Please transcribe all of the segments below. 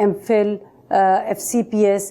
MPhil, FCPS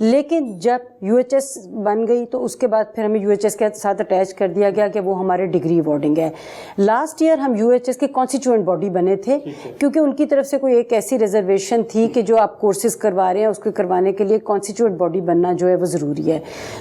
لیکن جب you H S بن گئی تو اس کے بعد پھر ہمیں یو ایچ ایس کے ساتھ اٹیچ کر دیا گیا کہ وہ ہمارے ڈگری ایوارڈنگ ہے. لاسٹ ایئر ہم یو ایچ ایس کے کانسٹیٹیوئنٹ باڈی بنے تھے کیونکہ ان کی طرف سے کوئی ایک ایسی ریزرویشن تھی کہ جو آپ کورسز کروا رہے ہیں اس کو کروانے کے لیے کانسٹیٹیوئنٹ باڈی بننا جو ہے وہ ضروری ہے.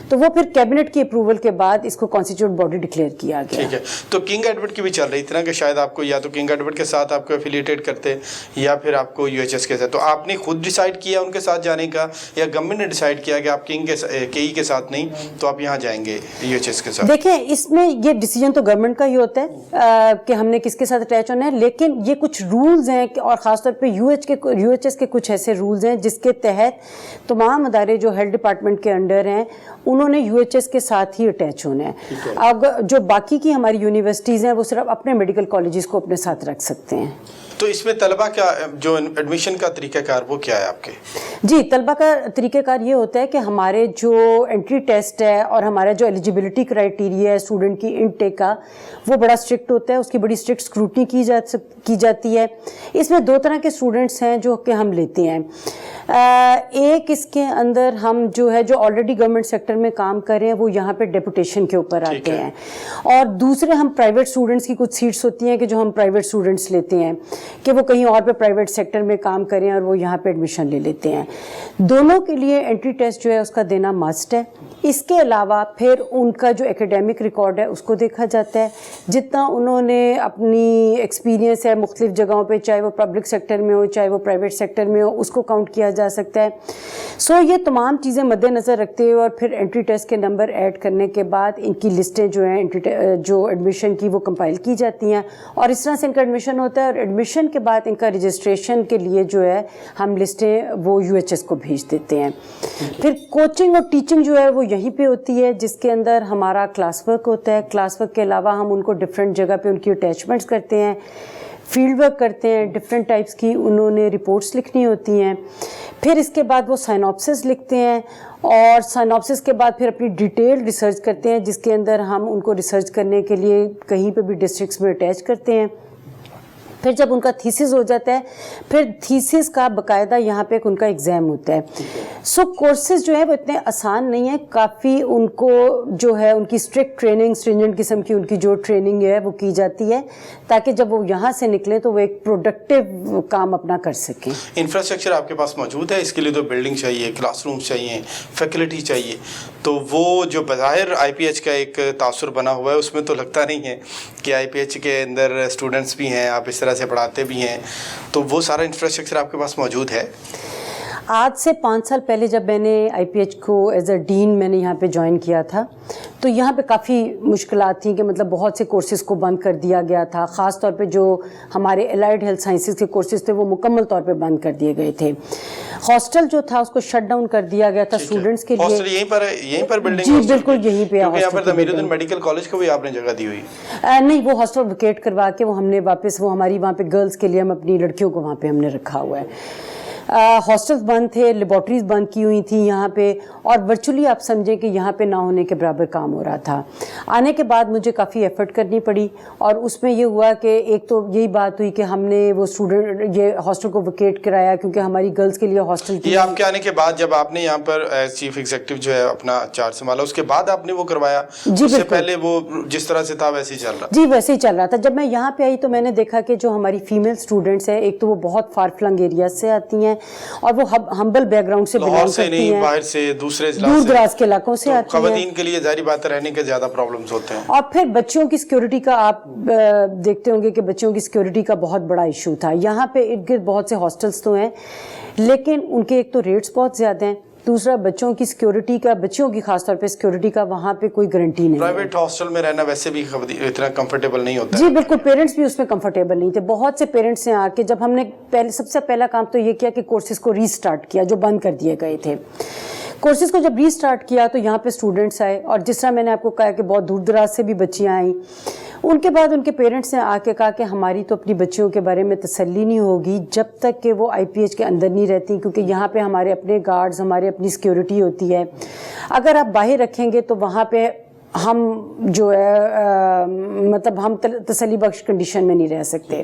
تو وہ پھر کیبنٹ کی اپروول کے بعد اس کو کانسٹیٹیوئنٹ باڈی ڈکلیئر کیا گیا. ٹھیک ہے. تو کنگ ایڈورڈ کی بھی چل رہی تھی نا کہ شاید آپ کو یا تو کنگ ایڈورڈ کے ساتھ آپ کو ایفیلیٹیڈ کرتے یا پھر آپ کو یو ایچ ایس کے ساتھ. تو آپ نے خود ڈیسائیڈ کیا ان کے ساتھ جانے کا یا گورنمنٹ نے ڈیسائیڈ کیا کہ آپ کنگ کے ای کے ساتھ نہیں تو آپ یہاں جائیں گے یو ایچ ایس کے ساتھ؟ دیکھیں اس میں یہ ڈیسیجن تو گورنمنٹ کا ہی ہوتا ہے کہ ہم نے کس کے ساتھ اٹیچ ہونا ہے, لیکن یہ کچھ رولز ہیں اور خاص طور پہ یو ایچ ایس کے کچھ ایسے رولز ہیں جس کے تحت تمام ادارے جو ہیلتھ ڈپارٹمنٹ کے انڈر ہیں انہوں نے یو ایچ ایس کے ساتھ ہی اٹیچ ہونا ہے. اب جو باقی کی ہماری یونیورسٹیز ہیں وہ صرف اپنے میڈیکل کالجز کو اپنے ساتھ رکھ سکتے ہیں. تو اس میں طلبہ کا جو ایڈمیشن کا طریقہ کار وہ کیا ہے آپ کے؟ جی, طلبہ کا طریقہ کار یہ ہوتا ہے کہ ہمارے جو انٹری ٹیسٹ ہے اور ہمارا جو ایلیجیبلٹی کرائیٹیریا ہے اسٹوڈنٹ کی انٹیک کا وہ بڑا اسٹرکٹ ہوتا ہے, اس کی بڑی اسٹرکٹ اسکروٹنی کی جاتی ہے. اس میں دو طرح کے اسٹوڈنٹس ہیں جو کہ ہم لیتے ہیں. ایک اس کے اندر ہم جو ہے جو آلریڈی گورنمنٹ سیکٹر میں کام کر رہے ہیں وہ یہاں پہ ڈیپوٹیشن کے اوپر آتے ہیں, اور دوسرے ہم پرائیویٹ اسٹوڈنٹس کی کچھ سیٹس ہوتی ہیں کہ جو ہم پرائیویٹ اسٹوڈنٹس لیتے ہیں کہ وہ کہیں اور پہ پرائیویٹ سیکٹر میں کام کریں اور وہ یہاں پہ ایڈمیشن لے لیتے ہیں. دونوں کے لیے انٹری ٹیسٹ جو ہے اس کا دینا مسٹ ہے. اس کے علاوہ پھر ان کا جو ایکیڈیمک ریکارڈ ہے اس کو دیکھا جاتا ہے, جتنا انہوں نے اپنی ایکسپیرینس ہے مختلف جگہوں پہ, چاہے وہ پبلک سیکٹر میں ہو چاہے وہ پرائیویٹ سیکٹر میں ہو, اس کو کاؤنٹ کیا جا سکتا ہے. سو یہ تمام چیزیں مد نظر رکھتے ہوئے اور پھر انٹری ٹیسٹ کے نمبر ایڈ کرنے کے بعد ان کی لسٹیں جو ہیں جو ایڈمیشن کی وہ کمپائل کی جاتی ہیں, اور اس طرح سے ان کا ایڈمیشن ہوتا ہے. اور ایڈمیشن کے بعد ان کا رجسٹریشن کے لیے جو ہے ہم لسٹیں وہ یو ایچ ایس کو بھیج دیتے ہیں. پھر کوچنگ اور ٹیچنگ جو ہے وہ یہیں پہ ہوتی ہے جس کے اندر ہمارا کلاس ورک ہوتا ہے. کلاس ورک کے علاوہ ہم ان کو ڈفرینٹ جگہ پہ ان کی اٹیچمنٹس کرتے ہیں, فیلڈ ورک کرتے ہیں, ڈفرینٹ ٹائپس کی انہوں نے رپورٹس لکھنی ہوتی ہیں. پھر اس کے بعد وہ سائنوپسس لکھتے ہیں, اور سائنوپسس کے بعد پھر اپنی ڈیٹیل ریسرچ کرتے ہیں جس کے اندر ہم ان کو ریسرچ کرنے کے لیے کہیں پہ بھی ڈسٹرکٹس میں اٹیچ کرتے ہیں. پھر جب ان کا تھیسس ہو جاتا ہے پھر تھیسس کا باقاعدہ یہاں پہ ان کا ایگزام ہوتا ہے. سو کورسز جو ہے وہ اتنے آسان نہیں ہیں, کافی ان کو جو ہے ان کی اسٹرکٹ ٹریننگ اسٹرینجنٹ قسم کی ان کی جو ٹریننگ ہے وہ کی جاتی ہے تاکہ جب وہ یہاں سے نکلیں تو وہ ایک پروڈکٹیو کام اپنا کر سکیں. انفراسٹرکچر آپ کے پاس موجود ہے؟ اس کے لیے تو بلڈنگ چاہیے, کلاس روم چاہیے, فیکلٹی چاہیے. تو وہ جو بظاہر آئی پی ایچ کا ایک تاثر بنا ہوا ہے اس میں تو لگتا نہیں ہے کہ آئی پی ایچ کے اندر اسٹوڈنٹس بھی ہیں, آپ اس طرح سے پڑھاتے بھی ہیں, تو وہ سارا انفراسٹرکچر آپ کے پاس موجود ہے؟ آج سے 5 سال پہلے جب میں نے آئی پی ایچ کو ایز اے ڈین میں نے یہاں پہ جوائن کیا تھا تو یہاں پہ کافی مشکلات تھیں کہ مطلب بہت سے کورسز کو بند کر دیا گیا تھا. خاص طور پہ جو ہمارے الائڈ ہیلتھ سائنسز کے کورسز تھے وہ مکمل طور پہ بند کر دیے گئے تھے. ہاسٹل جو تھا اس کو شٹ ڈاؤن کر دیا گیا تھا اسٹوڈنٹس کے لیے. ہاسٹل یہیں پر بلڈنگ؟ جی بالکل یہیں پہ. کیونکہ یہاں پر امیر الدین میڈیکل کالج کو بھی آپ نے جگہ دی ہوئی؟ نہیں, وہ ہاسٹل ویکیٹ کروا کے وہ ہم نے واپس وہ ہماری وہاں پہ گرلس کے لیے ہم اپنی لڑکیوں کو وہاں پہ ہم نے رکھا ہوا ہے. ہاسٹلز بند تھے, لیبارٹریز بند کی ہوئی تھیں یہاں پہ, اور ورچولی آپ سمجھیں کہ یہاں پہ نہ ہونے کے برابر کام ہو رہا تھا. آنے کے بعد مجھے کافی ایفرٹ کرنی پڑی, اور اس میں یہ ہوا کہ ایک تو یہی بات ہوئی کہ ہم نے وہ اسٹوڈنٹ یہ ہاسٹل کو ویکیٹ کرایا کیونکہ ہماری گرلس کے لیے ہاسٹل تھی. یہ آپ کے آنے کے بعد جب آپ نے یہاں پر ایز چیف ایگزیکٹو جو ہے اپنا چارج سنبھالا اس کے بعد آپ نے وہ کروایا؟ جی اس سے پہلے وہ جس طرح سے تھا ویسے ہی چل رہا؟ جی ویسے ہی چل رہا تھا. جب میں یہاں پہ آئی تو میں نے دیکھا کہ جو ہماری فیمیل اسٹوڈنٹس ہیں ایک تو وہ بہت فار فلنگ ایریاز سے آتی ہیں اور وہ ہمبل بیک گراؤنڈ سے بلانگ کرتی ہیں, باہر سے دوسرے دور دراز کے علاقوں سے آتی ہیں. خواتین کے لیے ظاہری بات رہنے کے زیادہ پرابلمز ہوتے ہیں. اور پھر بچوں کی سیکیورٹی کا آپ دیکھتے ہوں گے کہ بچوں کی سیکیورٹی کا بہت بڑا ایشو تھا. یہاں پہ ارد گرد بہت سے ہاسٹلس تو ہیں لیکن ان کے ایک تو ریٹس بہت زیادہ ہیں, دوسرا بچوں کی سیکیورٹی کا, بچوں کی خاص طور پہ سیکیورٹی کا وہاں پہ کوئی گارنٹی نہیں. پرائیویٹ ہاسٹل میں رہنا ویسے بھی اتنا کمفرٹیبل نہیں ہوتا. جی بالکل, پیرنٹس بھی اس میں کمفرٹیبل نہیں تھے. بہت سے پیرنٹس نے آ کے جب ہم نے سب سے پہلا کام تو یہ کیا کہ کورسز کو ری سٹارٹ کیا جو بند کر دیے گئے تھے. کورسز کو جب ری سٹارٹ کیا تو یہاں پہ اسٹوڈنٹس آئے, اور جس طرح میں نے آپ کو کہا کہ بہت دور دراز سے بھی بچیاں آئیں. ان کے بعد ان کے پیرنٹس نے آ کے کہا کہ ہماری تو اپنی بچیوں کے بارے میں تسلی نہیں ہوگی جب تک کہ وہ آئی پی ایچ کے اندر نہیں رہتی, کیونکہ یہاں پہ ہمارے اپنے گارڈز, ہمارے اپنی سیکیورٹی ہوتی ہے. اگر آپ باہر رکھیں گے تو وہاں پہ ہم جو ہے مطلب ہم تسلی بخش کنڈیشن میں نہیں رہ سکتے.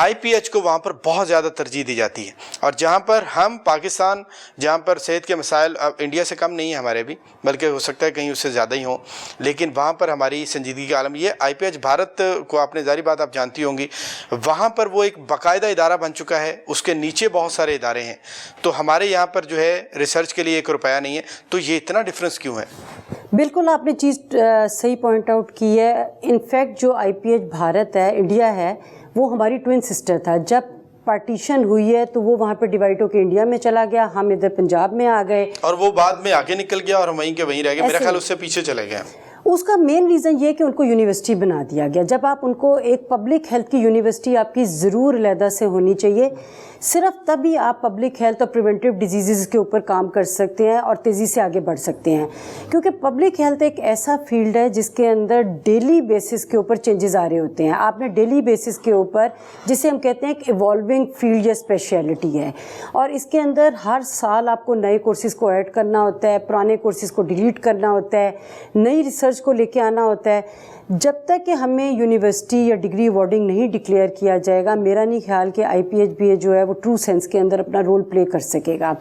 IPH کو وہاں پر بہت زیادہ ترجیح دی جاتی ہے، اور جہاں پر ہم پاکستان، جہاں پر صحت کے مسائل انڈیا سے کم نہیں ہیں ہمارے بھی، بلکہ ہو سکتا ہے کہیں اس سے زیادہ ہی ہوں، لیکن وہاں پر ہماری سنجیدگی کا عالم یہ IPH بھارت کو، آپ نے ظاہری بات آپ جانتی ہوں گی، وہاں پر وہ ایک باقاعدہ ادارہ بن چکا ہے، اس کے نیچے بہت سارے ادارے ہیں، تو ہمارے یہاں پر جو ہے ریسرچ کے لیے 1 روپیہ نہیں ہے، تو یہ اتنا ڈفرینس کیوں ہے؟ بالکل آپ نے چیز صحیح پوائنٹ آؤٹ کی ہے. انفیکٹ جو IPH بھارت ہے، انڈیا ہے، وہ ہماری ٹوئن سسٹر تھا. جب پارٹیشن ہوئی ہے تو وہ وہاں پہ ڈیوائڈ ہو کے انڈیا میں چلا گیا، ہم ادھر پنجاب میں آ گئے، اور وہ بعد میں آگے نکل گیا اور ہم وہیں کے وہیں رہ گئے، میرا خیال اس سے پیچھے چلے گئے. اس کا مین ریزن یہ کہ ان کو یونیورسٹی بنا دیا گیا. جب آپ ان کو ایک پبلک ہیلتھ کی یونیورسٹی آپ کی ضرور علیحدہ سے ہونی چاہیے، صرف تبھی آپ پبلک ہیلتھ اور پریونٹیو ڈیزیزز کے اوپر کام کر سکتے ہیں اور تیزی سے آگے بڑھ سکتے ہیں. کیونکہ پبلک ہیلتھ ایک ایسا فیلڈ ہے جس کے اندر ڈیلی بیسس کے اوپر چینجز آ رہے ہوتے ہیں. آپ نے ڈیلی بیسس کے اوپر، جسے ہم کہتے ہیں کہ ایوالونگ فیلڈ یا اسپیشلٹی ہے، اور اس کے اندر ہر سال آپ کو نئے کورسز کو ایڈ کرنا ہوتا ہے، پرانے کورسز کو ڈیلیٹ کرنا ہوتا ہے، نئی ریسرچ کو لے کے آنا ہوتا ہے. جب تک کہ ہمیں یونیورسٹی یا ڈگری ایوارڈنگ نہیں ڈکلیئر کیا جائے گا، میرا نہیں خیال کہ IPH بھی جو ہے وہ ٹرو سینس کے اندر اپنا رول پلے کر سکے گا.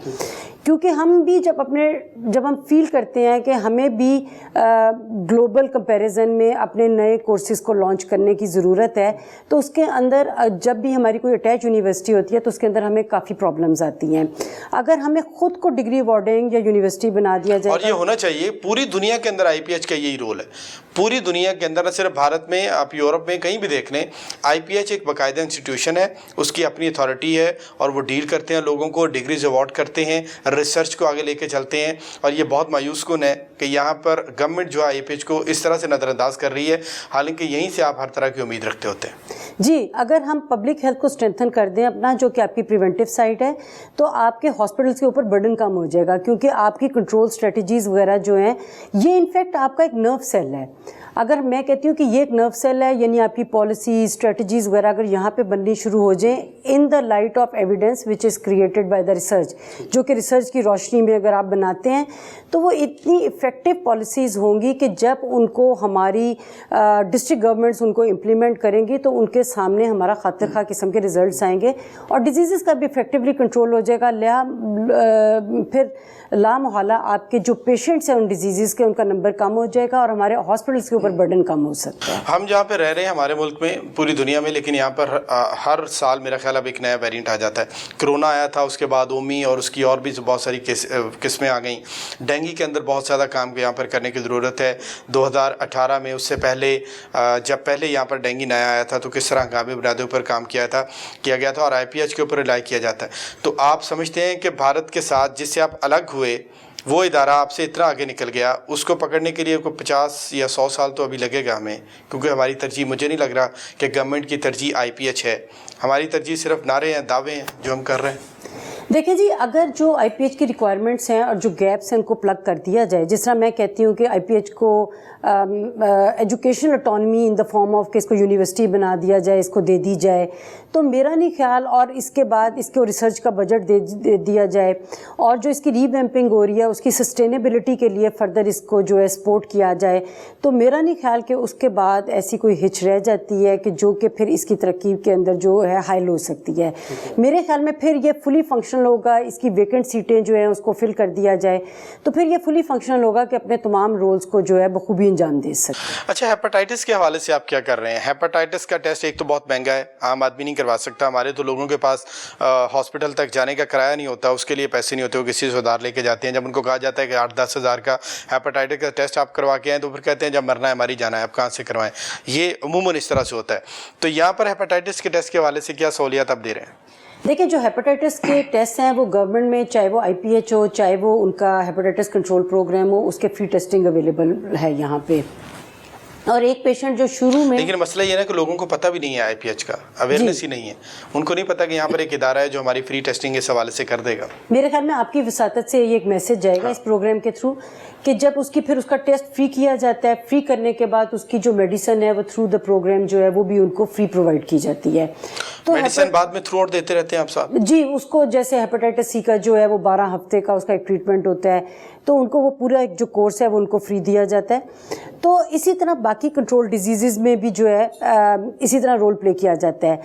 کیونکہ ہم بھی جب ہم فیل کرتے ہیں کہ ہمیں بھی گلوبل کمپیریزن میں اپنے نئے کورسز کو لانچ کرنے کی ضرورت ہے، تو اس کے اندر جب بھی ہماری کوئی اٹیچ یونیورسٹی ہوتی ہے تو اس کے اندر ہمیں کافی پرابلمز آتی ہیں. اگر ہمیں خود کو ڈگری ایوارڈنگ یا یونیورسٹی بنا دیا جائے، اور یہ ہونا چاہیے پوری دنیا کے اندر IPH کا یہی رول ہے. پوری دنیا کے اندر، نہ صرف بھارت میں، آپ یورپ میں کہیں بھی دیکھ لیں، IPH ایک باقاعدہ انسٹیٹیوشن ہے، اس کی اپنی اتھارٹی ہے، اور وہ ڈیل کرتے ہیں لوگوں کو، ڈگریز ایوارڈ کرتے ہیں، ریسرچ کو آگے لے کے چلتے ہیں. اور یہ بہت مایوس کن ہے کہ یہاں پر گورنمنٹ جو ہے IPH کو اس طرح سے نظر انداز کر رہی ہے، حالانکہ یہیں سے آپ ہر طرح کی امید رکھتے ہوتے ہیں. جی، اگر ہم پبلک ہیلتھ کو اسٹرینتھن کر دیں اپنا، جو کہ آپ کی پریونٹیو سائڈ ہے، تو آپ کے ہاسپٹلس کے اوپر برڈن کم ہو جائے گا. کیونکہ آپ کی کنٹرول اسٹریٹجیز وغیرہ جو ہیں، یہ انفیکٹ آپ کا ایک نرو سیل ہے. اگر میں کہتی ہوں کہ یہ ایک نرو سیل ہے، یعنی آپ کی پالیسی اسٹریٹجیز وغیرہ اگر یہاں پہ بننی شروع ہو جائیں in the light of evidence which is created by the research, جو کہ ریسرچ کی روشنی میں اگر آپ بناتے ہیں، تو وہ اتنی افیکٹو پالیسیز ہوں گی کہ جب ان کو ہماری ڈسٹرکٹ گورنمنٹس ان کو امپلیمنٹ کریں گی تو ان کے سامنے ہمارا خاطر خواہ قسم کے ریزلٹس آئیں گے، اور ڈیزیزز کا بھی افیکٹولی کنٹرول ہو جائے گا. پھر لا محالہ آپ کے جو پیشنٹس ہیں ان ڈیزیزز کے، ان کا نمبر کم ہو جائے گا، اور ہمارے ہاسپٹلس کے اوپر برڈن کم ہو سکتا ہے. ہم جہاں پہ رہ رہے ہیں ہمارے ملک میں، پوری دنیا میں، لیکن یہاں پر ہر سال میرا خیال اب ایک نیا ویریئنٹ آ جاتا ہے. کرونا آیا تھا، اس کے بعد اومی اور اس کی اور بھی بہت ساری قسمیں آ گئیں. ڈینگی کے اندر بہت زیادہ کام یہاں پر کرنے کی ضرورت ہے. 2018 میں، اس سے پہلے جب پہلے یہاں پر ڈینگی نیا آیا تھا تو کس طرح ہنگامی بنیادوں پر کام کیا گیا تھا، اور IPH کے اوپر ریلائی کیا جاتا ہے. تو آپ سمجھتے ہیں کہ بھارت کے ساتھ جس سے آپ الگ ہوئے، وہ ادارہ آپ سے اتنا آگے نکل گیا، اس کو پکڑنے کے لیے کوئی 50 یا 100 سال تو ابھی لگے گا ہمیں؟ کیونکہ ہماری ترجیح، مجھے نہیں لگ رہا کہ گورنمنٹ کی ترجیح IPH ہے. ہماری ترجیح صرف نعرے ہیں، دعوے ہیں جو ہم کر رہے ہیں. دیکھیں جی، اگر جو IPH کی ریکوائرمنٹس ہیں اور جو گیپس ہیں ان کو پلگ کر دیا جائے، جس طرح میں کہتی ہوں کہ IPH کو education autonomy in the form of کہ اس کو یونیورسٹی بنا دیا جائے، اس کو دے دی جائے، تو میرا نہیں خیال، اور اس کے بعد اس کو ریسرچ کا بجٹ دے دیا جائے، اور جو اس کی ری ویمپنگ ہو رہی ہے اس کی سسٹینیبلٹی کے لیے فردر اس کو جو ہے سپورٹ کیا جائے، تو میرا نہیں خیال کہ اس کے بعد ایسی کوئی ہچ رہ جاتی ہے کہ جو کہ پھر اس کی ترقی کے اندر جو ہے حائل ہو سکتی ہے. میرے خیال میں پھر یہ فلی فنکشنل ہوگا، اس کی ویکنٹ سیٹیں جو ہیں اس کو فل کر دیا جائے، تو پھر یہ فلی فنکشنل ہوگا کہ اپنے تمام رولز کو جو ہے بخوبی انجام دے سکتے. اچھا، ہیپاٹائٹس کے حوالے سے آپ کیا کر رہے ہیں؟ ہیپاٹائٹس کا ٹیسٹ ایک تو بہت مہنگا ہے، عام آدمی نہیں کروا سکتا. ہمارے تو لوگوں کے پاس ہاسپٹل تک جانے کا کرایہ نہیں ہوتا، اس کے لیے پیسے نہیں ہوتے، وہ کسی سے ادھار لے کے جاتے ہیں. جب ان کو کہا جاتا ہے کہ 8-10 ہزار کا ہیپاٹائٹس کا ٹیسٹ آپ کروا کے آئیں، تو پھر کہتے ہیں جب مرنا ہے ہماری جانا ہے، آپ کہاں سے کروائیں. یہ عموماً اس طرح سے ہوتا ہے. تو یہاں پر ہیپاٹائٹس کے ٹیسٹ کے حوالے سے کیا سہولیات آپ دے رہے ہیں؟ دیکھیں، جو ہیپاٹائٹس کے ٹیسٹ ہیں وہ گورنمنٹ میں، چاہے وہ IPH ہو، چاہے وہ ان کا ہیپاٹائٹس کنٹرول پروگرام ہو، اس کے فری ٹیسٹنگ اویلیبل ہے یہاں پہ. اور ایک پیشنٹ جو شروع میں، لیکن مسئلہ یہ ہے کہ لوگوں کو پتہ بھی نہیں ہے IPH کا، اویئرنیس ہی نہیں ہے. ان کو نہیں پتہ کہ یہاں پر ایک ادارہ ہے جو ہماری فری ٹیسٹنگ اس حوالے سے کر دے گا. میرے خیال میں آپ کی وساطت سے یہ ایک میسج جائے گا اس پروگرام کے تھرو کہ جب اس کی پھر اس کا ٹیسٹ فری کیا جاتا ہے، فری کرنے کے بعد اس کی جو میڈیسن ہے وہ تھرو دا پروگرام جو ہے وہ بھی ان کو فری پرووائڈ کی جاتی ہے. تو میڈیسن بعد میں تھرو آؤٹ دیتے رہتے ہیں آپ صاحب؟ جی، اس کو جیسے ہیپاٹائٹس C کا جو ہے وہ 12 ہفتے کا اس کا ایک ٹریٹمنٹ ہوتا ہے، تو ان کو وہ پورا ایک جو کورس ہے وہ ان کو فری دیا جاتا ہے. تو اسی طرح باقی کنٹرول ڈیزیزز میں بھی جو ہے اسی طرح رول پلے کیا جاتا ہے.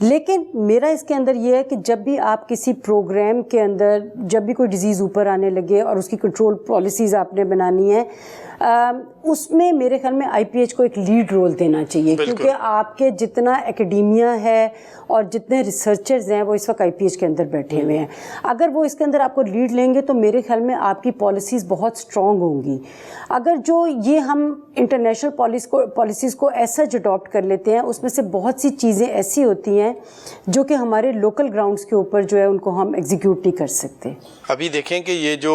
لیکن میرا اس کے اندر یہ ہے کہ جب بھی آپ کسی پروگرام کے اندر جب بھی کوئی ڈیزیز اوپر آنے لگے اور اس کی کنٹرول پالیسیز آپ نے بنانی ہے, اس میں میرے خیال میں IPH کو ایک لیڈ رول دینا چاہیے, کیونکہ آپ کے جتنا ایکیڈیمیا ہے اور جتنے ریسرچرز ہیں وہ اس وقت IPH کے اندر بیٹھے ہوئے ہیں. اگر وہ اس کے اندر آپ کو لیڈ لیں گے تو میرے خیال میں آپ کی پالیسیز بہت اسٹرانگ ہوں گی. اگر جو یہ ہم انٹرنیشنل پالیسیز کو ایسا اڈاپٹ کر لیتے ہیں, اس میں سے بہت سی چیزیں ایسی ہوتی ہیں جو کہ ہمارے لوکل گراؤنڈز کے اوپر جو ہے ان کو ہم ایگزیکیوٹ نہیں کر سکتے. ابھی دیکھیں کہ یہ جو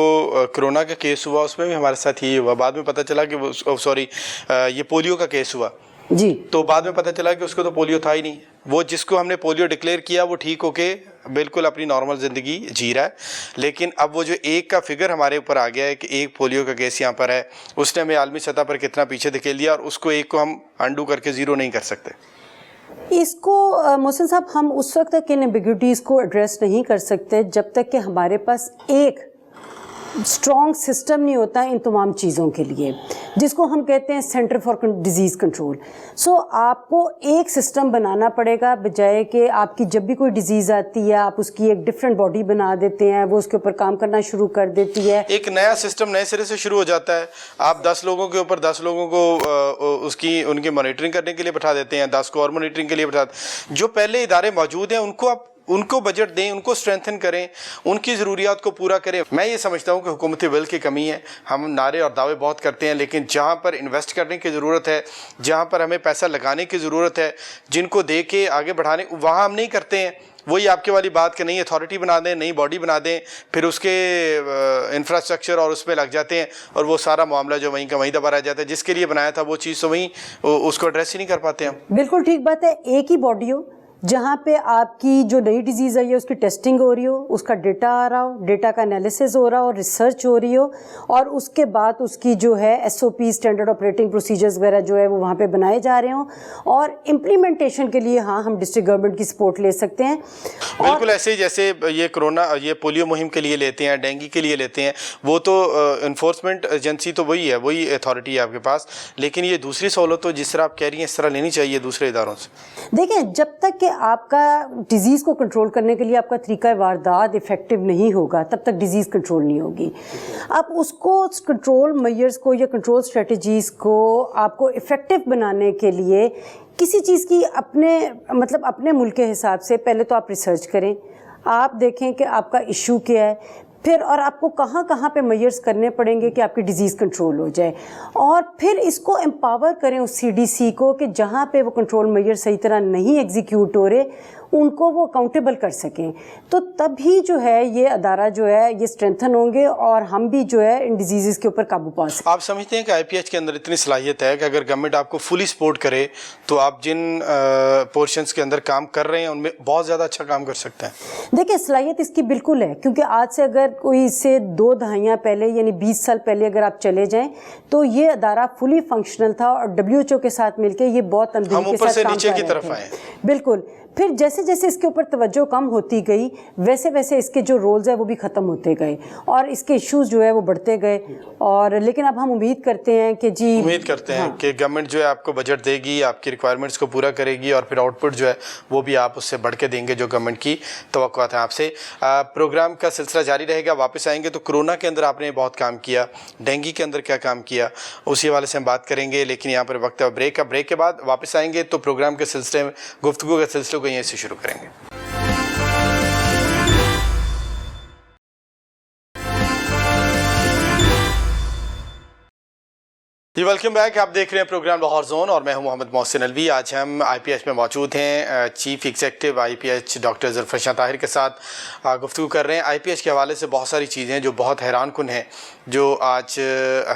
کرونا کا کیس ہوا اس میں بھی ہمارے ساتھ یہ ہوا, بعد میں پتہ چلا کہ یہ پولیو کا کیس ہوا جی, تو بعد میں پتہ چلا کہ اس کو تو پولیو تھا ہی نہیں. وہ جس کو ہم نے پولیو ڈکلیئر کیا وہ ٹھیک ہو کے بالکل اپنی نارمل زندگی جی رہا ہے, لیکن اب وہ جو ایک کا فگر ہمارے اوپر آ گیا ہے کہ ایک پولیو کا کیس یہاں پر ہے, اس نے ہمیں عالمی سطح پر کتنا پیچھے دھکیل دیا, اور اس کو ایک کو ہم انڈو کر کے زیرو نہیں کر سکتے. اس کو محسن صاحب ہم اس وقت تک ان ایمبیگوٹیز کو ایڈریس نہیں کر سکتے جب تک کہ ہمارے پاس ایک اسٹرانگ سسٹم نہیں ہوتا ان تمام چیزوں کے لیے, جس کو ہم کہتے ہیں سینٹر فار ڈیزیز کنٹرول. سو آپ کو ایک سسٹم بنانا پڑے گا, بجائے کہ آپ کی جب بھی کوئی ڈیزیز آتی ہے آپ اس کی ایک ڈفرینٹ باڈی بنا دیتے ہیں, وہ اس کے اوپر کام کرنا شروع کر دیتی ہے, ایک نیا سسٹم نئے سرے سے شروع ہو جاتا ہے. آپ 10 لوگوں کے اوپر 10 لوگوں کو ان کی مانیٹرنگ کرنے کے لیے بٹھا دیتے ہیں, 10 کو اور مانیٹرنگ کے لیے بٹھاتے ہیں. جو پہلے ادارے موجود ہیں ان کو بجٹ دیں, ان کو اسٹرینتھن کریں, ان کی ضروریات کو پورا کریں. میں یہ سمجھتا ہوں کہ حکومتی ول کی کمی ہے. ہم نعرے اور دعوے بہت کرتے ہیں, لیکن جہاں پر انویسٹ کرنے کی ضرورت ہے, جہاں پر ہمیں پیسہ لگانے کی ضرورت ہے, جن کو دے کے آگے بڑھانے, وہاں ہم نہیں کرتے ہیں. وہی آپ کے والی بات کہ نئی اتھارٹی بنا دیں, نئی باڈی بنا دیں, پھر اس کے انفراسٹرکچر اور اس پہ لگ جاتے ہیں, اور وہ سارا معاملہ جو وہیں کا وہیں دبا رہ جاتا ہے. جس کے لیے بنایا تھا وہ چیز تو وہیں اس کو ایڈریس ہی نہیں کر پاتے ہم. بالکل ٹھیک بات ہے. ایک ہی باڈی ہو جہاں پہ آپ کی جو نئی ڈیزیز آئی ہے اس کی ٹیسٹنگ ہو رہی ہو, اس کا ڈیٹا آ رہا ہو, ڈیٹا کا انالیسز ہو رہا ہو, ریسرچ ہو رہی ہو, اور اس کے بعد اس کی جو ہے SOP اسٹینڈرڈ آپریٹنگ پروسیجرز وغیرہ جو ہے وہ وہاں پہ بنائے جا رہے ہوں, اور امپلیمنٹیشن کے لیے ہاں ہم ڈسٹرکٹ گورنمنٹ کی سپورٹ لے سکتے ہیں. بالکل ایسے ہی جیسے یہ پولیو مہم کے لیے لیتے ہیں, ڈینگی کے لیے لیتے ہیں, وہ تو انفورسمنٹ ایجنسی تو وہی ہے, وہی اتھارٹی ہے آپ کے پاس, لیکن یہ دوسری سہولت تو جس طرح آپ کہہ رہی ہیں اس طرح لینی چاہیے دوسرے اداروں سے. دیکھیں, جب تک کہ آپ کا ڈیزیز کو کنٹرول کرنے کے لیے آپ کا طریقہ واردات افیکٹو نہیں ہوگا تب تک ڈیزیز کنٹرول نہیں ہوگی. آپ اس کو کنٹرول میئرز کو یا کنٹرول اسٹریٹجیز کو آپ کو افیکٹو بنانے کے لیے کسی چیز کی اپنے ملک کے حساب سے پہلے تو آپ ریسرچ کریں, آپ دیکھیں کہ آپ کا ایشو کیا ہے, پھر اور آپ کو کہاں کہاں پہ میئرز کرنے پڑیں گے کہ آپ کی ڈیزیز کنٹرول ہو جائے, اور پھر اس کو امپاور کریں اس CDC کو کہ جہاں پہ وہ کنٹرول میئر صحیح طرح نہیں ایگزیکیوٹ ہو رہے ان کو وہ اکاؤنٹیبل کر سکیں. تو تب ہی جو ہے یہ ادارہ جو ہے یہ اسٹرینتھن ہوں گے اور ہم بھی جو ہے ان ڈیزیزز کے اوپر قابو پا سکیں. آپ سمجھتے ہیں کہ IPH کے اندر اتنی صلاحیت ہے کہ اگر گورنمنٹ آپ کو فلی سپورٹ کرے تو آپ جن پورشنز کے اندر کام کر رہے ہیں ان میں بہت زیادہ اچھا کام کر سکتے ہیں؟ دیکھیں, صلاحیت اس کی بالکل ہے, کیونکہ آج سے اگر کوئی سے 2 دہائیاں پہلے یعنی 20 سال پہلے اگر آپ چلے جائیں تو یہ ادارہ فلی فنکشنل تھا, اور WHO کے ساتھ مل کے یہ بہت اندھیری کے ساتھ کام کر رہے تھے. بالکل. پھر جیسے جیسے اس کے اوپر توجہ کم ہوتی گئی ویسے ویسے اس کے جو رولز ہیں وہ بھی ختم ہوتے گئے اور اس کے ایشوز جو ہے وہ بڑھتے گئے. اور لیکن اب ہم امید کرتے ہیں کہ کہ گورنمنٹ جو ہے آپ کو بجٹ دے گی, آپ کی ریکوائرمنٹس کو پورا کرے گی, اور پھر آؤٹ پٹ جو ہے وہ بھی آپ اس سے بڑھ کے دیں گے جو گورنمنٹ کی توقعات ہیں آپ سے. پروگرام کا سلسلہ جاری رہے گا. واپس آئیں گے تو کرونا کے اندر آپ نے بہت کام کیا, ڈینگی کے اندر کیا کام کیا, اسی حوالے سے ہم بات کریں گے. لیکن یہاں پر وقت ہے بریک کا. بریک کے بعد واپس آئیں گے تو پروگرام کے سلسلے میں گفتگو کے سلسلے کو یہیں سے شروع کریں گے. جی ویلکم بیک. آپ دیکھ رہے ہیں پروگرام لاہور زون اور میں ہوں محمد محسن الوی. آج ہم IPH میں موجود ہیں چیف ایگزیکٹو IPH ڈاکٹر ظفر طاہر کے ساتھ گفتگو کر رہے ہیں. IPH کے حوالے سے بہت ساری چیزیں جو بہت حیران کن ہیں جو آج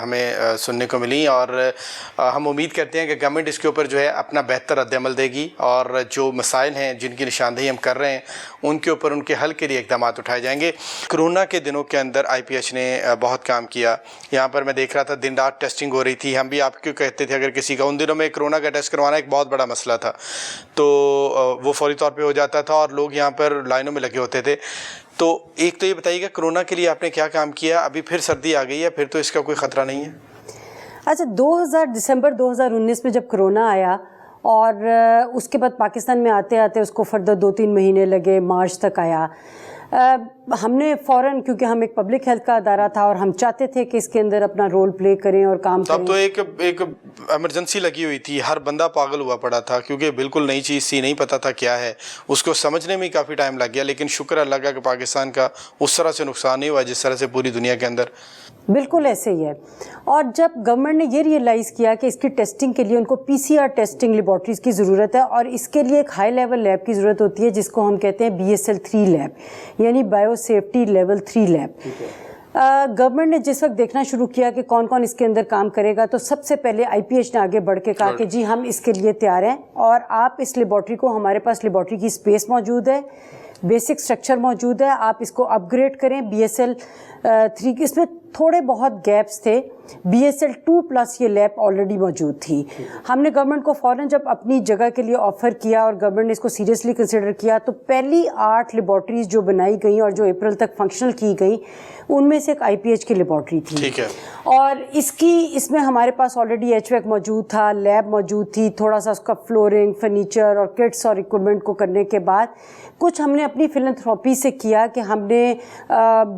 ہمیں سننے کو ملی, اور ہم امید کرتے ہیں کہ گورنمنٹ اس کے اوپر جو ہے اپنا بہتر رد عمل دے گی, اور جو مسائل ہیں جن کی نشاندہی ہم کر رہے ہیں ان کے اوپر ان کے حل کے لیے اقدامات اٹھائے جائیں گے. کرونا کے دنوں کے اندر IPH نے بہت کام کیا. یہاں پر میں دیکھ رہا تھا دن رات ٹیسٹنگ ہو رہی تھی. ہم بھی آپ کیوں کہتے تھے اگر کسی کا ان دنوں میں کرونا کا ٹیسٹ کروانا ایک بہت بڑا مسئلہ تھا تو وہ فوری طور پہ ہو جاتا تھا اور لوگ یہاں پر لائنوں میں لگے ہوتے تھے. تو ایک تو یہ بتائیے گا کرونا کے لیے آپ نے کیا کام کیا؟ ابھی پھر سردی آ گئی ہے, پھر تو اس کا کوئی خطرہ نہیں ہے؟ اچھا، دسمبر 2019 میں جب کرونا آیا اور اس کے بعد پاکستان میں آتے آتے اس کو فردر 2-3 مہینے لگے، مارچ تک آیا، ہم نے فوراً، کیونکہ ہم ایک پبلک ہیلتھ کا ادارہ تھا اور ہم چاہتے تھے کہ اس کے اندر اپنا رول پلے کریں اور کام کریں. تب تو ایک ایمرجنسی لگی ہوئی تھی، ہر بندہ پاگل ہوا پڑا تھا کیونکہ بالکل نئی چیز تھی، نہیں پتا تھا کیا ہے، اس کو سمجھنے میں کافی ٹائم لگ گیا. لیکن شکر اللہ کا کہ پاکستان کا اس طرح سے نقصان نہیں ہوا جس طرح سے پوری دنیا کے اندر. بالکل ایسے ہی ہے. اور جب گورنمنٹ نے یہ ریئلائز کیا کہ اس کی ٹیسٹنگ کے لیے ان کو PCR ٹیسٹنگ لیبارٹریز کی ضرورت ہے اور اس کے لیے ایک ہائی لیول لیب کی ضرورت ہوتی ہے جس کو ہم کہتے ہیں BSL 3 لیب، یعنی bio safety level 3 lab. Government نے جس وقت دیکھنا شروع کیا کہ کون کون اس کے اندر کام کرے گا، تو سب سے پہلے IPH نے آگے بڑھ کے کہا کہ جی ہم اس کے لیے تیار ہیں اور آپ اس لیبارٹری کو، ہمارے پاس لیبارٹری کی اسپیس موجود ہے، بیسک سٹرکچر موجود ہے، آپ اس کو اپ گریڈ کریں. BSL 3 اس میں تھوڑے بہت گیپس تھے، BSL 2+ یہ لیب آلریڈی موجود تھی. ہم نے گورنمنٹ کو فوراً جب اپنی جگہ کے لیے آفر کیا اور گورنمنٹ نے اس کو سیریسلی کنسیڈر کیا، تو پہلی 8 لیبارٹریز جو بنائی گئیں اور جو اپریل تک فنکشنل کی گئیں ان میں سے ایک IPH کی لیبارٹری تھی. ٹھیک ہے. اور اس میں ہمارے پاس آلریڈی HVAC موجود تھا، لیب موجود تھی، تھوڑا سا اس کا فلورنگ، فرنیچر اور کٹس اور اکوپمنٹ کو کرنے کے بعد کچھ ہم نے اپنی فلانتھروپی سے کیا کہ ہم نے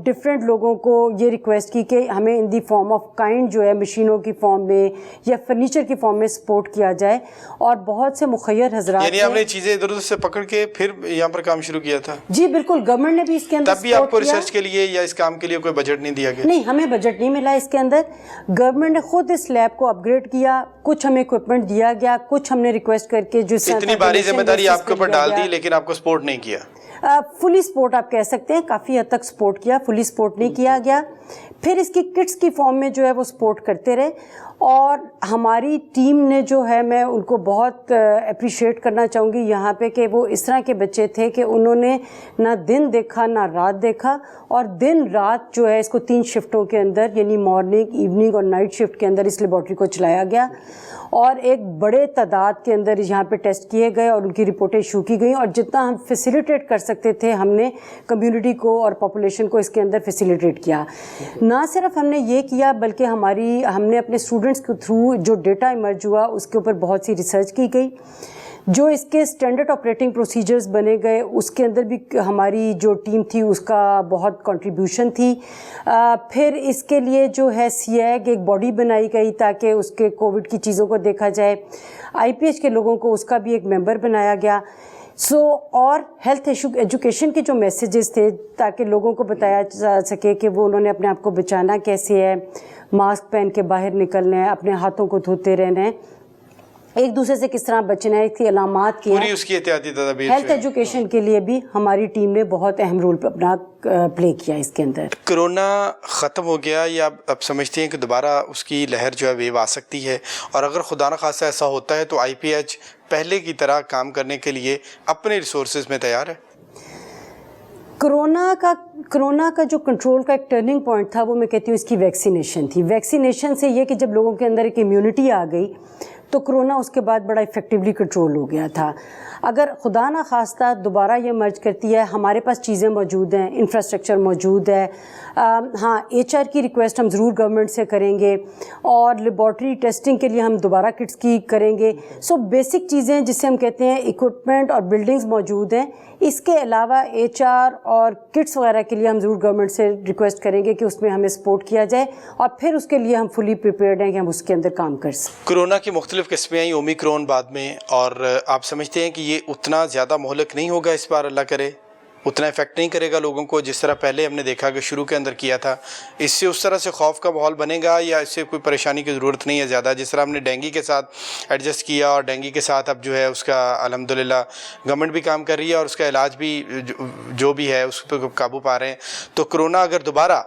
ڈفرینٹ لوگوں کو یہ ریکویسٹ کی کہ ہمیں ان دی فارم آف کائنڈ جو ہے مشینوں کی فارم میں یا فرنیچر کی فارم میں سپورٹ کیا جائے. اور بہت سے مخیر حضرات، یعنی آپ نے چیزیں ادھر ادھر سے پکڑ کے پھر یہاں پر کام شروع کیا تھا؟ جی بالکل. گورنمنٹ نے بھی اس کے اندر تب بھی آپ کو ریسرچ کے لیے یا اس کام کے لیے کوئی بجٹ نہیں دیا گیا؟ نہیں، ہمیں بجٹ نہیں ملا اس کے اندر. گورنمنٹ نے خود اس لیب کو اپ گریڈ کیا، کچھ ہمیں اکوپمنٹ دیا گیا، کچھ ہم نے ریکویسٹ کر کے جو اتنی باری ذمہ داری آپ کے اوپر ڈال دی لیکن آپ کو سپورٹ نہیں کیا؟ فلی سپورٹ آپ کہہ سکتے ہیں، کافی حد تک سپورٹ کیا، فلی سپورٹ نہیں کیا گیا. پھر اس کی کٹس کی فارم میں جو ہے وہ سپورٹ کرتے رہے. اور ہماری ٹیم نے جو ہے، میں ان کو بہت اپریشیٹ کرنا چاہوں گی یہاں پہ کہ وہ اس طرح کے بچے تھے کہ انہوں نے نہ دن دیکھا نہ رات دیکھا، اور دن رات جو ہے اس کو 3 شفٹوں کے اندر، یعنی مارننگ، ایوننگ اور نائٹ شفٹ کے اندر اس لیبارٹری کو چلایا گیا اور ایک بڑے تعداد کے اندر یہاں پہ ٹیسٹ کیے گئے اور ان کی رپورٹیں ایشو کی گئیں. اور جتنا ہم فیسیلیٹیٹ کر سکتے تھے ہم نے کمیونٹی کو اور پاپولیشن کو اس کے اندر فیسیلیٹیٹ کیا. نہ صرف ہم نے یہ کیا بلکہ ہم نے اپنے اسٹوڈنٹس کے تھرو جو ڈیٹا ایمرج ہوا اس کے اوپر بہت سی ریسرچ کی گئی. جو اس کے اسٹینڈرڈ آپریٹنگ پروسیجرز بنے گئے اس کے اندر بھی ہماری جو ٹیم تھی اس کا بہت کنٹریبیوشن تھی. پھر اس کے لیے جو ہے SIAG ایک باڈی بنائی گئی تاکہ اس کے کووڈ کی چیزوں کو دیکھا جائے. IPH کے لوگوں کو اس کا بھی ایک ممبر بنایا گیا. اور ہیلتھ ایجوکیشن کے جو میسیجز تھے تاکہ لوگوں کو بتایا جا سکے کہ وہ انہوں نے اپنے آپ کو بچانا کیسے ہے، ماسک پہن کے باہر نکلنا ہے، اپنے ہاتھوں کو دھوتے رہنا ہے، ایک دوسرے سے کس طرح بچنا ہے، اس کی علامات کی پوری اس کی احتیاطی تدابیر. ہیلتھ ایجوکیشن کے لیے بھی ہماری ٹیم نے بہت اہم رول اپنا پلے کیا اس کے اندر. کرونا ختم ہو گیا یا اب سمجھتے ہیں کہ دوبارہ اس کی لہر جو ہے ویو آ سکتی ہے؟ اور اگر خدا نخواستہ ایسا ہوتا ہے تو IPH پہلے کی طرح کام کرنے کے لیے اپنے ریسورسز میں تیار ہے؟ کرونا کا جو کنٹرول کا ایک ٹرننگ پوائنٹ تھا وہ میں کہتی ہوں اس کی ویکسینیشن تھی. ویکسینیشن سے یہ کہ جب لوگوں کے اندر ایک امیونٹی آ گئی تو کرونا اس کے بعد بڑا افیکٹولی کنٹرول ہو گیا تھا. اگر خدا نہ خواستہ دوبارہ یہ مرج کرتی ہے، ہمارے پاس چیزیں موجود ہیں، انفراسٹرکچر موجود ہے. ہاں، HR کی ریکویسٹ ہم ضرور گورنمنٹ سے کریں گے اور لیبارٹری ٹیسٹنگ کے لیے ہم دوبارہ کٹس کی کریں گے. بیسک چیزیں جسے ہم کہتے ہیں اکوپمنٹ اور بلڈنگز موجود ہیں. اس کے علاوہ HR اور کٹس وغیرہ کے لیے ہم ضرور گورنمنٹ سے ریکویسٹ کریں گے کہ اس میں ہمیں سپورٹ کیا جائے اور پھر اس کے لیے ہم فلی پریپیئرڈ ہیں کہ ہم اس کے اندر کام کر سکیں. کرونا کی مختلف قسمیں آئیں، اومیکرون بعد میں، اور آپ سمجھتے ہیں کہ یہ اتنا زیادہ مہلک نہیں ہوگا اس بار، اللہ کرے اتنا افیکٹ نہیں کرے گا لوگوں کو جس طرح پہلے ہم نے دیکھا کہ شروع کے اندر کیا تھا؟ اس سے اس طرح سے خوف کا ماحول بنے گا یا اس سے کوئی پریشانی کی ضرورت نہیں ہے زیادہ؟ جس طرح ہم نے ڈینگی کے ساتھ ایڈجسٹ کیا اور ڈینگی کے ساتھ اب جو ہے اس کا الحمدللہ گورنمنٹ بھی کام کر رہی ہے اور اس کا علاج بھی جو بھی ہے اس پہ قابو پا رہے ہیں، تو کرونا اگر دوبارہ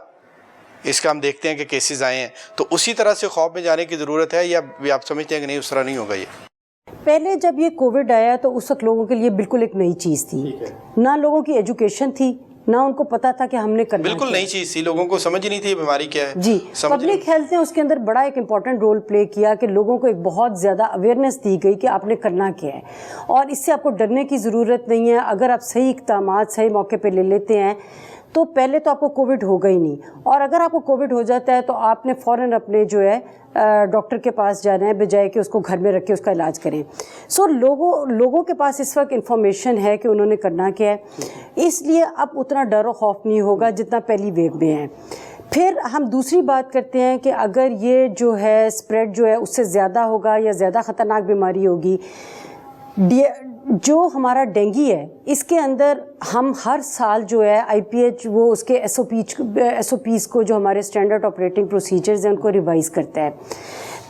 اس کا ہم دیکھتے ہیں کہ کیسز آئے ہیں تو اسی طرح سے خوف میں جانے کی ضرورت ہے یا آپ سمجھتے ہیں کہ نہیں اس طرح نہیں ہوگا؟ یہ پہلے جب یہ کووڈ آیا تو اس وقت لوگوں کے لیے بالکل ایک نئی چیز تھی، نہ لوگوں کی ایجوکیشن تھی، نہ ان کو پتا تھا کہ ہم نے کرنا، بالکل نئی چیز تھی، لوگوں کو سمجھ نہیں تھی بیماری کیا ہے. جی، پبلک ہیلتھ نے اس کے اندر بڑا ایک امپورٹنٹ رول پلے کیا کہ لوگوں کو ایک بہت زیادہ اویئرنیس دی گئی کہ آپ نے کرنا کیا ہے اور اس سے آپ کو ڈرنے کی ضرورت نہیں ہے. اگر آپ صحیح اقدامات صحیح موقع پہ لے لیتے ہیں تو پہلے تو آپ کو کووڈ ہوگا ہی نہیں, اور اگر آپ کو کووڈ ہو جاتا ہے تو آپ نے فوراً اپنے جو ہے ڈاکٹر کے پاس جانا ہے بجائے کہ اس کو گھر میں رکھ کے اس کا علاج کریں. سو لوگوں کے پاس اس وقت انفارمیشن ہے کہ انہوں نے کرنا کیا ہے, اس لیے اب اتنا ڈر و خوف نہیں ہوگا جتنا پہلی ویو میں ہے. پھر ہم دوسری بات کرتے ہیں کہ اگر یہ جو ہے اسپریڈ جو ہے اس سے زیادہ ہوگا یا زیادہ خطرناک بیماری ہوگی, جو ہمارا ڈینگی ہے اس کے اندر ہم ہر سال جو ہے IPH وہ اس کے ایس او پیز کو جو ہمارے اسٹینڈرڈ آپریٹنگ پروسیجرز ہیں ان کو ریوائز کرتا ہے,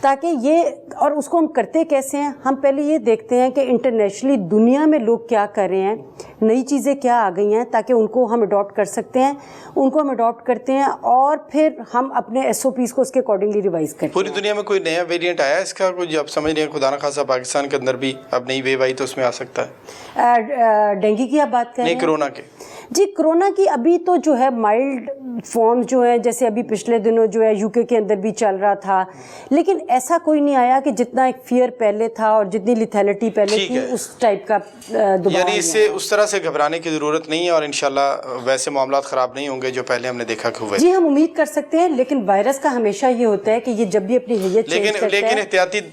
تاکہ یہ, اور اس کو ہم کرتے کیسے ہیں, ہم پہلے یہ دیکھتے ہیں کہ انٹرنیشنلی دنیا میں لوگ کیا کر رہے ہیں, نئی چیزیں کیا آ گئی ہیں, تاکہ ان کو ہم اڈاپٹ کر سکتے ہیں. ان کو ہم اڈاپٹ کرتے ہیں اور پھر ہم اپنے SOPs کو اس کے اکارڈنگلی ریوائز کرتے ہیں. پوری دنیا میں کوئی نیا ویریئنٹ آیا ہے اس کا, کوئی اب سمجھ رہے ہیں خدا نخواستہ پاکستان کے اندر بھی اب نئی ویو آئی تو اس میں آ سکتا ہے؟ ڈینگی کی آپ بات کر رہے ہیں؟ نہیں, کرونا کے. جی کرونا کی ابھی تو جو ہے مائلڈ فارم جو ہے, جیسے ابھی پچھلے دنوں جو ہے UK کے اندر بھی چل رہا تھا, لیکن ایسا کوئی نہیں آیا کہ جتنا ایک فیئر پہلے تھا اور جتنی لیتھیلٹی پہلے تھی اس ٹائپ کا دوبارہ. یعنی اس سے اس طرح سے گھبرانے کی ضرورت نہیں ہے, اور انشاءاللہ ویسے معاملات خراب نہیں ہوں گے جو پہلے ہم نے دیکھا کہ ہوئے. جی ہم امید کر سکتے ہیں, لیکن وائرس کا ہمیشہ یہ ہوتا ہے کہ یہ جب بھی اپنی حیت چینج کرتا ہے, لیکن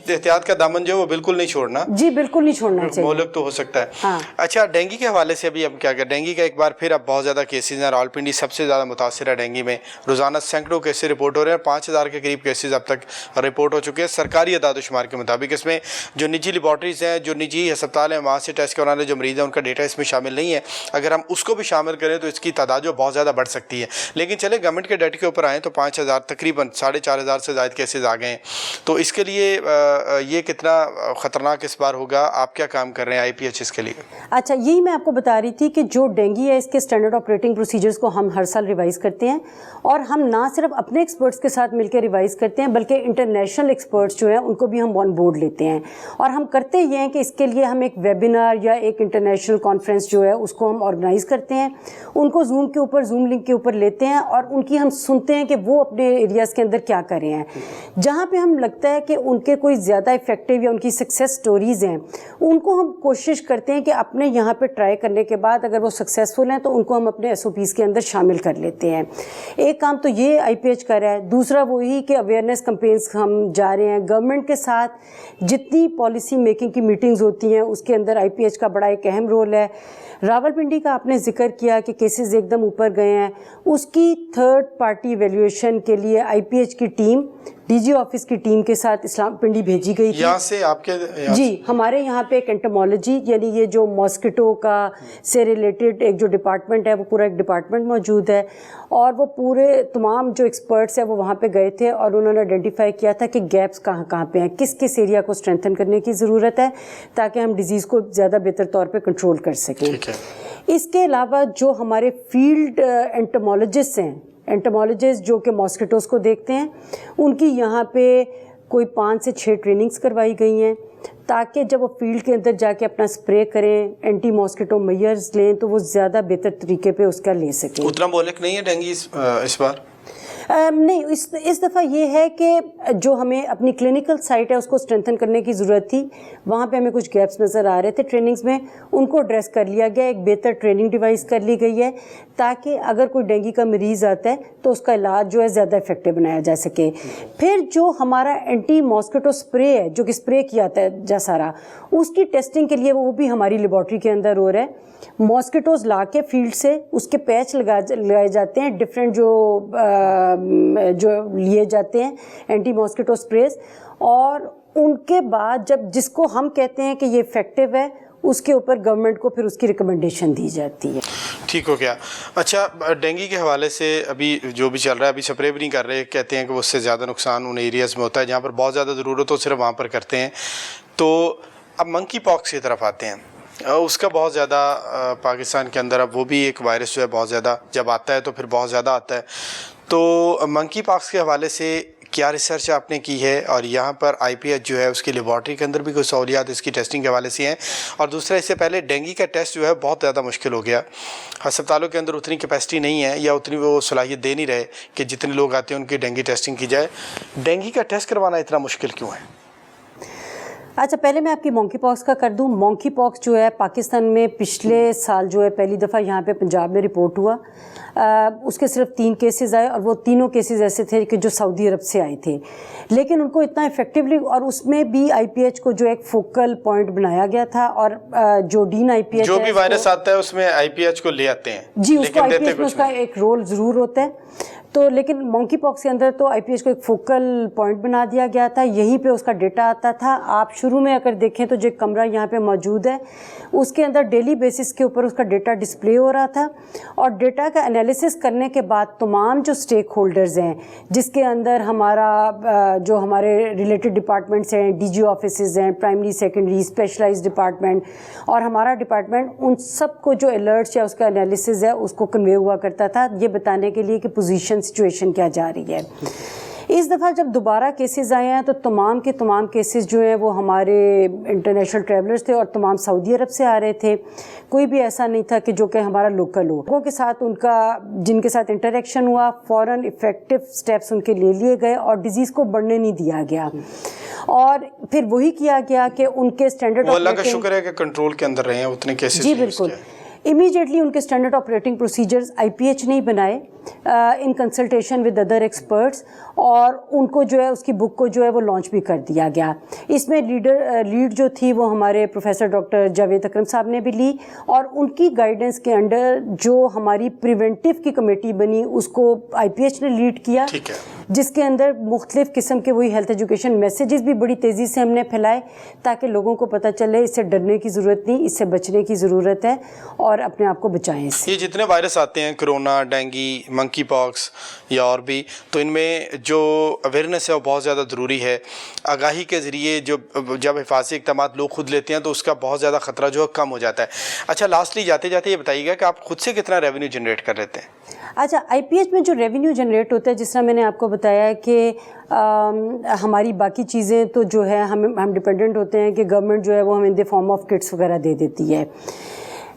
احتیاط کا دامن جو ہے وہ بالکل نہیں چھوڑنا. جی بالکل نہیں چھوڑنا چاہیے, مہلک تو ہو سکتا ہے. اچھا, ڈینگی کے حوالے سے ابھی ہم کیا کریں, ڈینگی کا ایک بار پھر اب بہت زیادہ کیسز ہیں, راولپنڈی سب سے زیادہ متاثر ہے ڈینگی میں, روزانہ سینکڑوں کیسز رپورٹ ہو رہے ہیں, 5000 کے قریب کیسز اب تک رپورٹ ہو چکے ہیں سرکاری اعداد و شمار کے مطابق. اس میں جو نجی لیبارٹریز ہیں, جو نجی ہسپتال ہیں, وہاں سے ٹیسٹ کرانے جو مریض ہیں ان کا ڈیٹا اس میں شامل نہیں ہے. اگر ہم اس کو بھی شامل کریں تو اس کی تعداد جو بہت زیادہ بڑھ سکتی ہے. لیکن چلے گورنمنٹ کے ڈیٹا کے اوپر آئیں تو 5000 تقریباً 4500 سے زائد کیسز آ گئے ہیں. تو اس کے لیے یہ کتنا خطرناک اس بار ہوگا, آپ کیا کام کر رہے ہیں IPH کے لیے؟ اچھا, یہی میں آپ کو بتا رہی تھی کہ جو ڈینگی ہے اس کے اسٹینڈرڈ آپریٹنگ پروسیجرز کو ہم ہر سال ریوائز کرتے ہیں, اور ہم نہ صرف اپنے ایکسپرٹس کے ساتھ مل کے ریوائز کرتے ہیں بلکہ انٹرنیشنل ایکسپرٹس جو ہیں ان کو بھی ہم آن بورڈ لیتے ہیں. اور ہم کرتے یہ ہیں کہ اس کے لیے ہم ایک ویبینار یا ایک انٹرنیشنل کانفرنس جو ہے اس کو ہم آرگنائز کرتے ہیں, ان کو زوم لنک کے اوپر لیتے ہیں اور ان کی ہم سنتے ہیں کہ وہ اپنے ایریاز کے اندر کیا کر رہے ہیں. جہاں پہ ہم لگتا ہے کہ ان کے کوئی زیادہ افیکٹو یا ان کی سکسیس سٹوریز ہیں, ان کو ہم کوشش کرتے ہیں کہ اپنے یہاں پہ ٹرائی کرنے کے بعد اگر وہ سکسیزفل ہیں تو ان کو ہم اپنے SOPs کے اندر شامل کر لیتے ہیں. ایک کام تو یہ IPH کر رہا ہے, دوسرا وہی کہ اویئرنیس کمپینز ہم جا رہے ہیں گورنمنٹ کے ساتھ. جتنی پالیسی میکنگ کی میٹنگز ہوتی ہیں اس کے اندر IPH کا بڑا ایک اہم رول ہے. راولپنڈی کا آپ نے ذکر کیا کہ کیسز ایک دم اوپر گئے ہیں, اس کی تھرڈ پارٹی ایویلیویشن کے لیے IPH کی ٹیم DG آفس کی ٹیم کے ساتھ اسلام پنڈی بھیجی گئی تھی. یہاں سے آپ کے جی ہمارے یہاں پہ ایک انٹمالوجی یعنی یہ جو ماسکیٹو کا سے ریلیٹڈ ایک جو ڈپارٹمنٹ ہے وہ پورا ایک ڈپارٹمنٹ موجود ہے, اور وہ پورے تمام جو ایکسپرٹس ہیں وہ وہاں پہ گئے تھے اور انہوں نے آئیڈینٹیفائی کیا تھا کہ گیپس کہاں کہاں پہ ہیں, کس کس ایریا کو اسٹرینتھن کرنے کی ضرورت ہے تاکہ ہم ڈیزیز کو زیادہ بہتر طور پہ کنٹرول کر سکیں. اس کے علاوہ جو ہمارے فیلڈ انٹمالوجسٹ ہیں, انٹمالوجسٹ جو کہ ماسکیٹوز کو دیکھتے ہیں, ان کی یہاں پہ کوئی 5 سے 6 ٹریننگز کروائی گئی ہیں تاکہ جب وہ فیلڈ کے اندر جا کے اپنا اسپرے کریں, اینٹی ماسکیٹو میئرز لیں تو وہ زیادہ بہتر طریقے پہ اس کا لے سکیں. اتنا مہلک نہیں ہے ڈینگی اس بار؟ نہیں, اس دفعہ یہ ہے کہ جو ہمیں اپنی کلینکل سائٹ ہے اس کو اسٹرینتھن کرنے کی ضرورت تھی, وہاں پہ ہمیں کچھ گیپس نظر آ رہے تھے ٹریننگز میں, ان کو ایڈریس کر لیا گیا. ایک بہتر ٹریننگ ڈیوائس کر لی گئی ہے تاکہ اگر کوئی ڈینگی کا مریض آتا ہے تو اس کا علاج جو ہے زیادہ افیکٹو بنایا جا سکے. پھر جو ہمارا اینٹی ماسکیٹو اسپرے ہے جو کہ اسپرے کیا جاتا ہے جاسارا, اس کی ٹیسٹنگ کے لیے وہ بھی ہماری لیبارٹری کے اندر ہو رہا ہے. ماسکیٹوز لا کے فیلڈ سے اس کے پیچ لگائے جاتے ہیں, ڈفرینٹ جو لیے جاتے ہیں اینٹی ماسکیٹو اسپریز, اور ان کے بعد جب جس کو ہم کہتے ہیں کہ یہ افیکٹو ہے اس کے اوپر گورنمنٹ کو پھر اس کی ریکمنڈیشن دی جاتی ہے. ٹھیک ہو گیا. اچھا, ڈینگی کے حوالے سے ابھی جو بھی چل رہا ہے, ابھی سپرے بھی نہیں کر رہے, کہتے ہیں کہ اس سے زیادہ نقصان ان ایریاز میں ہوتا ہے جہاں پر بہت زیادہ ضرورت ہو, صرف وہاں پر کرتے ہیں. تو اب منکی پاکس کی طرف آتے ہیں, اس کا بہت زیادہ پاکستان کے اندر اب وہ بھی ایک وائرس جو ہے بہت زیادہ جب آتا ہے تو پھر بہت زیادہ آتا ہے. تو منکی پاکس کے حوالے سے کیا ریسرچ آپ نے کی ہے, اور یہاں پر IPH جو ہے اس کی لیبارٹری کے اندر بھی کوئی سہولیات اس کی ٹیسٹنگ کے حوالے سے ہیں؟ اور دوسرا, اس سے پہلے ڈینگی کا ٹیسٹ جو ہے بہت زیادہ مشکل ہو گیا, ہسپتالوں کے اندر اتنی کیپیسٹی نہیں ہے یا اتنی وہ صلاحیت دے نہیں رہے کہ جتنے لوگ آتے ہیں ان کی ڈینگی ٹیسٹنگ کی جائے. ڈینگی کا ٹیسٹ کروانا اتنا مشکل کیوں ہے؟ اچھا پہلے میں آپ کی مونکی پاکس کا کر دوں. مونکی پاکس جو ہے پاکستان میں پچھلے سال جو ہے پہلی دفعہ یہاں پہ پنجاب میں رپورٹ ہوا. اس کے صرف 3 کیسز آئے اور وہ تینوں کیسز ایسے تھے کہ جو سعودی عرب سے آئے تھے, لیکن ان کو اتنا افیکٹولی, اور اس میں بھی آئی پی ایچ کو جو ایک فوکل پوائنٹ بنایا گیا تھا, اور جو ڈین آئی پی ایچ جو بھی وائرس آتا ہے اس میں آئی پی ایچ کو لے آتے ہیں. جی, اس کو آئی پی ایچ میں اس کا ایک رول ضرور ہوتا ہے. تو لیکن مونکی پاکس کے اندر تو آئی پی ایچ کو ایک فوکل پوائنٹ بنا دیا گیا تھا, یہیں پہ اس کا ڈیٹا آتا تھا. آپ شروع میں اگر دیکھیں تو جو کمرہ یہاں پہ موجود ہے اس کے اندر ڈیلی بیسس کے اوپر اس کا ڈیٹا ڈسپلے ہو رہا تھا, اور ڈیٹا کا انالیسس کرنے کے بعد تمام جو اسٹیک ہولڈرز ہیں, جس کے اندر ہمارا جو ہمارے ریلیٹڈ ڈپارٹمنٹس ہیں, ڈی جی آفیسز ہیں, پرائمری سیکنڈری اسپیشلائز ڈپارٹمنٹ اور ہمارا ڈپارٹمنٹ, ان سب کو جو الرٹس یا اس کا انالیسز ہے اس کو کنوے ہوا کرتا تھا, یہ بتانے کے لیے کہ پوزیشن سچویشن کیا جا رہی ہے. اس دفعہ جب دوبارہ کیسز آئے ہیں تو تمام کے تمام کیسز جو ہیں وہ ہمارے انٹرنیشنل ٹریولرز تھے اور تمام سعودی عرب سے آ رہے تھے. کوئی بھی ایسا نہیں تھا کہ جو کہ ہمارا لوکل ہو. لوگوں کے ساتھ ان کا جن کے ساتھ انٹریکشن ہوا فوراً افیکٹو سٹیپس ان کے لے لیے گئے اور ڈیزیز کو بڑھنے نہیں دیا گیا, اور پھر وہی کیا گیا کہ ان کے اسٹینڈرڈ, اللہ کا شکر ہے کہ کنٹرول کے اندر رہے ہیں اتنے کیسز. جی بالکل, امیجیٹلی ان کے اسٹینڈرڈ آپریٹنگ پروسیجرز آئی پی ایچ نہیں بنائے in consultation with other experts, اور ان کو جو ہے اس کی بک کو جو ہے وہ لانچ بھی کر دیا گیا. اس میں لیڈ جو تھی وہ ہمارے پروفیسر ڈاکٹر جاوید اکرم صاحب نے بھی لی, اور ان کی گائیڈنس کے انڈر جو ہماری پریونٹیو کی کمیٹی بنی اس کو آئی پی ایچ نے لیڈ کیا, جس کے اندر مختلف قسم کے وہی ہیلتھ ایجوکیشن میسیجز بھی بڑی تیزی سے ہم نے پھیلائے تاکہ لوگوں کو پتہ چلے اس سے ڈرنے کی ضرورت نہیں, اس سے بچنے کی ضرورت ہے اور اپنے آپ کو بچائیں اس سے. یہ جتنے وائرس آتے ہیں, کرونا, ڈینگی, منکی پاکس یا اور بھی, تو ان میں جو اویئرنیس ہے وہ بہت زیادہ ضروری ہے. آگاہی کے ذریعے جب حفاظتی اقدامات لوگ خود لیتے ہیں تو اس کا بہت زیادہ خطرہ جو ہے کم ہو جاتا ہے. اچھا لاسٹلی جاتے جاتے یہ بتائیے گا کہ آپ خود سے کتنا ریونیو جنریٹ کر لیتے ہیں؟ اچھا آئی پی ایچ میں جو ریونیو جنریٹ ہوتا ہے, جس طرح میں نے آپ کو بتایا ہے کہ ہماری باقی چیزیں تو جو ہے ہم ڈپینڈنٹ ہوتے ہیں کہ گورنمنٹ جو ہے وہ ہمیں ان دی فارم آف کٹس وغیرہ دے دیتی ہے,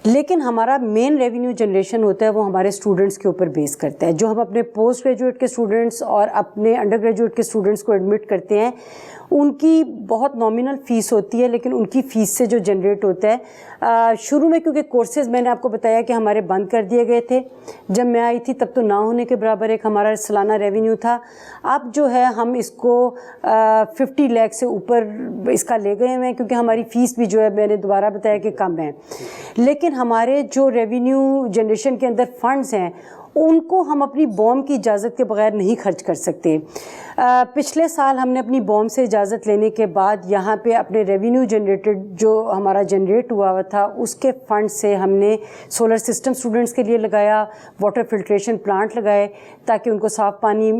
لیکن ہمارا مین ریونیو جنریشن ہوتا ہے وہ ہمارے اسٹوڈنٹس کے اوپر بیس کرتا ہے. جو ہم اپنے پوسٹ گریجویٹ کے اسٹوڈنٹس اور اپنے انڈر گریجویٹ کے اسٹوڈنٹس کو ایڈمٹ کرتے ہیں, ان کی بہت نامینل فیس ہوتی ہے, لیکن ان کی فیس سے جو جنریٹ ہوتا ہے شروع میں, کیونکہ کورسز میں نے آپ کو بتایا کہ ہمارے بند کر دیے گئے تھے, جب میں آئی تھی تب تو نہ ہونے کے برابر ایک ہمارا سالانہ ریونیو تھا. اب جو ہے ہم اس کو 50 لاکھ سے اوپر اس کا لے گئے ہیں, کیونکہ ہماری فیس بھی جو ہے میں نے دوبارہ بتایا کہ کم ہے, لیکن ہمارے جو ریونیو جنریشن کے اندر فنڈز ہیں ان کو ہم اپنی بوم کی اجازت کے بغیر نہیں خرچ کر سکتے. پچھلے سال ہم نے اپنی بوم سے اجازت لینے کے بعد یہاں پہ اپنے ریونیو جنریٹڈ جو ہمارا جنریٹ ہوا تھا اس کے فنڈ سے ہم نے سولر سسٹم اسٹوڈنٹس کے لیے لگایا, واٹر فلٹریشن پلانٹ لگائے تاکہ ان کو صاف پانی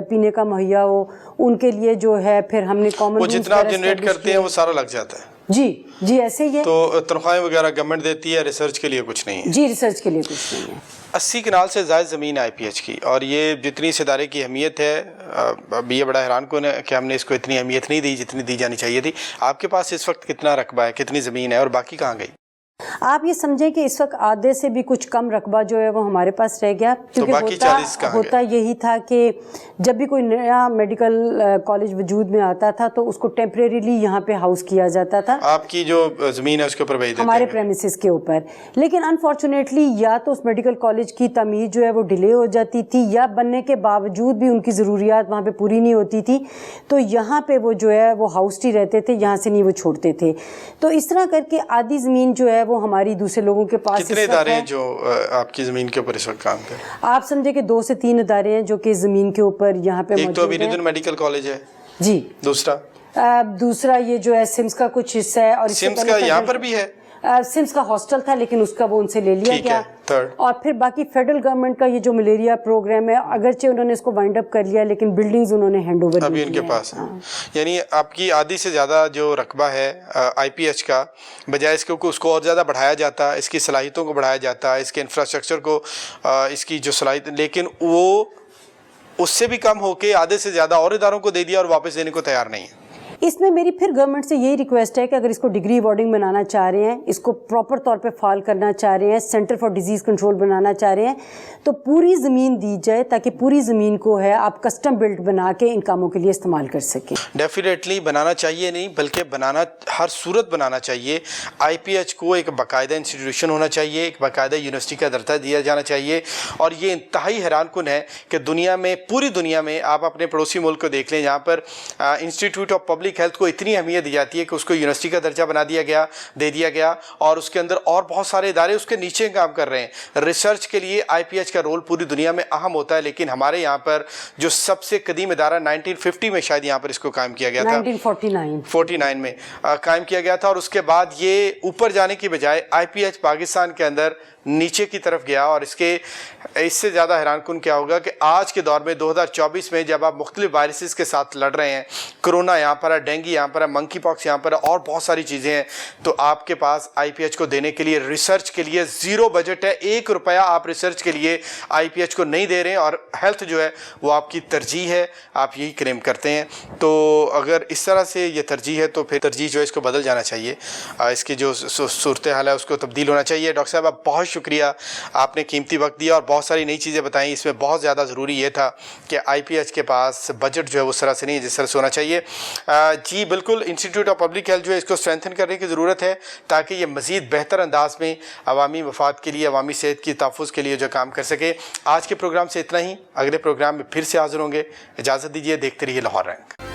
پینے کا مہیا ہو. ان کے لیے جو ہے پھر ہم نے کامن, وہ جتنا آپ جنریٹ کرتے ہیں وہ سارا لگ جاتا ہے. جی ایسے ہی ہے. تو تنخواہیں وغیرہ گورنمنٹ دیتی ہے, ریسرچ کے لیے کچھ نہیں ہے؟ جی ریسرچ کے لیے کچھ نہیں ہے. 80 کنال سے زائد زمین آئی پی ایچ کی, اور یہ جتنی اس ادارے کی اہمیت ہے, اب یہ بڑا حیران کن ہے کہ ہم نے اس کو اتنی اہمیت نہیں دی جتنی دی جانی چاہیے تھی. آپ کے پاس اس وقت کتنا رقبہ ہے, کتنی زمین ہے, اور باقی کہاں گئی؟ آپ یہ سمجھیں کہ اس وقت آدھے سے بھی کچھ کم رقبہ جو ہے وہ ہمارے پاس رہ گیا, کیونکہ ہوتا یہی تھا کہ جب بھی کوئی نیا میڈیکل کالج وجود میں آتا تھا تو اس کو ٹیمپریریلی یہاں پہ ہاؤس کیا جاتا تھا. آپ کی جو زمین ہے اس کے اوپر بھیج دیتے ہیں ہمارے پریمیسز کے اوپر, لیکن انفارچونیٹلی یا تو اس میڈیکل کالج کی تعمیر جو ہے وہ ڈیلے ہو جاتی تھی, یا بننے کے باوجود بھی ان کی ضروریات وہاں پہ پوری نہیں ہوتی تھی, تو یہاں پہ وہ جو ہے وہ ہاؤس ٹی رہتے تھے, یہاں سے نہیں وہ چھوڑتے تھے. تو اس طرح کر کے آدھی زمین جو ہے وہ ہماری دوسرے لوگوں کے پاس. کتنے ادارے ہیں جو آپ کی زمین کے اوپر اس وقت کام کریں؟ آپ سمجھے کہ 2 سے 3 ادارے ہیں جو کہ زمین کے اوپر یہاں پہ موجود ہیں. ایک تو ابھی ندن میڈیکل کالج ہے, جی, دوسرا یہ جو ہے سمس کا کچھ حصہ ہے, اور سمس کا یہاں پر بھی ہے, سمس کا ہاسٹل تھا لیکن اس کا وہ ان سے لے لیا گیا. اور پھر باقی فیڈرل گورنمنٹ کا یہ جو ملیریا پروگرام ہے, اگرچہ انہوں نے اس کو وائنڈ اپ کر لیا لیکن بلڈنگز انہوں نے ہینڈ اوور ابھی ان کے پاس ہے. یعنی آپ کی آدھی سے زیادہ جو رقبہ ہے آئی پی ایچ کا, بجائے اس کو اور زیادہ بڑھایا جاتا, اس کی صلاحیتوں کو بڑھایا جاتا, اس کے انفراسٹرکچر کو, اس کی جو صلاحیت, لیکن وہ اس سے بھی کم ہو کے آدھے سے زیادہ اور اداروں کو دے دیا اور واپس دینے کو تیار نہیں ہے. اس میں میری پھر گورنمنٹ سے یہی ریکویسٹ ہے کہ اگر اس کو ڈگری ایوارڈنگ بنانا چاہ رہے ہیں, اس کو پراپر طور پہ فعال کرنا چاہ رہے ہیں, سینٹر فار ڈیزیز کنٹرول بنانا چاہ رہے ہیں, تو پوری زمین دی جائے تاکہ پوری زمین کو ہے آپ کسٹم بلڈ بنا کے ان کاموں کے لیے استعمال کر سکیں. ڈیفینیٹلی بنانا چاہیے نہیں بلکہ بنانا ہر صورت بنانا چاہیے. آئی پی ایچ کو ایک باقاعدہ انسٹیٹیوشن ہونا چاہیے, ایک باقاعدہ یونیورسٹی کا درجہ دیا جانا چاہیے. اور یہ انتہائی حیران کن ہے کہ دنیا میں, پوری دنیا میں, آپ اپنے پڑوسی ملک کو دیکھ لیں جہاں پر انسٹیٹیوٹ آف پبلک ہیلتھ کو اتنی اہمیت دی جاتی ہے کہ اس کو یونیورسٹی کا درجہ دے دیا گیا اور اس کے اندر اور بہت سارے ادارے اس کے نیچے کام کر رہے ہیں. ریسرچ کے لیے آئی پی ایچ کا رول پوری دنیا میں اہم ہوتا ہے, لیکن ہمارے یہاں پر جو سب سے قدیم ادارہ 1950 میں شاید یہاں پر اس کو قائم کیا گیا تھا, 1949 میں قائم کیا گیا تھا, اور اس کے بعد یہ اوپر جانے کی بجائے آئی پی ایچ پاکستان کے اندر نیچے کی طرف گیا. اور اس سے زیادہ حیران کن کیا ہوگا کہ آج کے دور میں 2024 میں جب آپ مختلف وائرسز کے ساتھ لڑ رہے ہیں, کرونا یہاں پر ہے, ڈینگی یہاں پر ہے, منکی پاکس یہاں پر ہے, اور بہت ساری چیزیں ہیں, تو آپ کے پاس آئی پی ایچ کو دینے کے لیے, ریسرچ کے لیے زیرو بجٹ ہے. 1 روپیہ آپ ریسرچ کے لیے آئی پی ایچ کو نہیں دے رہے ہیں, اور ہیلتھ جو ہے وہ آپ کی ترجیح ہے, آپ یہی کلیم کرتے ہیں. تو اگر اس طرح سے یہ ترجیح ہے تو پھر ترجیح جو ہے اس کو بدل جانا چاہیے, اس کی جو صورتحال ہے اس کو تبدیل ہونا چاہیے. ڈاکٹر صاحب آپ بہت شکریہ, آپ نے قیمتی وقت دیا اور بہت ساری نئی چیزیں بتائیں. اس میں بہت زیادہ ضروری یہ تھا کہ آئی پی ایچ کے پاس بجٹ جو ہے اس طرح سے نہیں ہے جس طرح سے ہونا چاہیے. جی بالکل, انسٹیٹیوٹ آف پبلک ہیلتھ جو ہے اس کو اسٹرینتھن کرنے کی ضرورت ہے تاکہ یہ مزید بہتر انداز میں عوامی مفاد کے لیے, عوامی صحت کی تحفظ کے لیے جو کام کر سکے. آج کے پروگرام سے اتنا ہی, اگلے پروگرام میں پھر سے حاضر ہوں گے. اجازت دیجیے, دیکھتے رہیے لاہور رنگ.